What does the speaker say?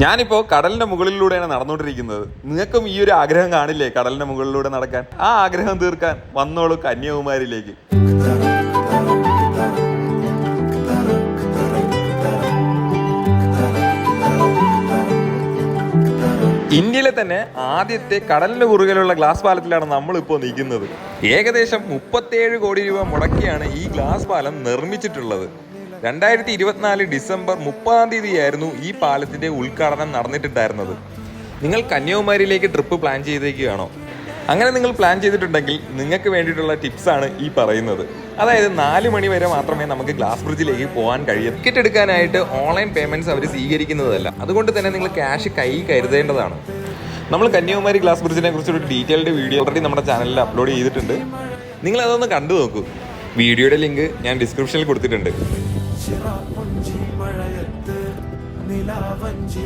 ഞാനിപ്പോൾ കടലിന്റെ മുകളിലൂടെയാണ് നടന്നുകൊണ്ടിരിക്കുന്നത്. നിങ്ങൾക്കും ഈ ഒരു ആഗ്രഹം കാണില്ലേ, കടലിന്റെ മുകളിലൂടെ നടക്കാൻ? ആ ആഗ്രഹം തീർക്കാൻ വന്നോളൂ കന്യാകുമാരിയിലേക്ക്. ഇന്ത്യയിലെ തന്നെ ആദ്യത്തെ കടലിന്റെ കുറുകെയുള്ള ഗ്ലാസ് പാലത്തിലാണ് നമ്മളിപ്പോൾ നിൽക്കുന്നത്. ഏകദേശം 37 കോടി രൂപ മുടക്കിയാണ് ഈ ഗ്ലാസ് പാലം നിർമ്മിച്ചിട്ടുള്ളത്. 2024 ഡിസംബർ 30 ഈ പാലത്തിന്റെ ഉദ്ഘാടനം നടന്നിട്ടുണ്ടായിരുന്നത്. നിങ്ങൾ കന്യാകുമാരിയിലേക്ക് ട്രിപ്പ് പ്ലാൻ ചെയ്തേക്കുകയാണോ? അങ്ങനെ നിങ്ങൾ പ്ലാൻ ചെയ്തിട്ടുണ്ടെങ്കിൽ നിങ്ങൾക്ക് വേണ്ടിയിട്ടുള്ള ടിപ്സാണ് ഈ പറയുന്നത്. അതായത് 4 മണി വരെ മാത്രമേ നമുക്ക് ഗ്ലാസ് ബ്രിഡ്ജിലേക്ക് പോകാൻ കഴിയൂ. ടിക്കറ്റ് എടുക്കാനായിട്ട് ഓൺലൈൻ പേയ്മെന്റ്സ് അവർ സ്വീകരിക്കുന്നതല്ല. അതുകൊണ്ട് തന്നെ നിങ്ങൾ ക്യാഷ് കയ്യിൽ കരുതേണ്ടതാണ്. നമ്മൾ കന്യാകുമാരി ഗ്ലാസ് ബ്രിഡ്ജിനെ കുറിച്ചൊരു ഡീറ്റെയിൽഡ് വീഡിയോ ഓൾറെഡി നമ്മുടെ ചാനലിൽ അപ്ലോഡ് ചെയ്തിട്ടുണ്ട്. നിങ്ങൾ അതൊന്ന് കണ്ടു നോക്കൂ. വീഡിയോയുടെ ലിങ്ക് ഞാൻ ഡിസ്ക്രിപ്ഷനിൽ കൊടുത്തിട്ടുണ്ട്.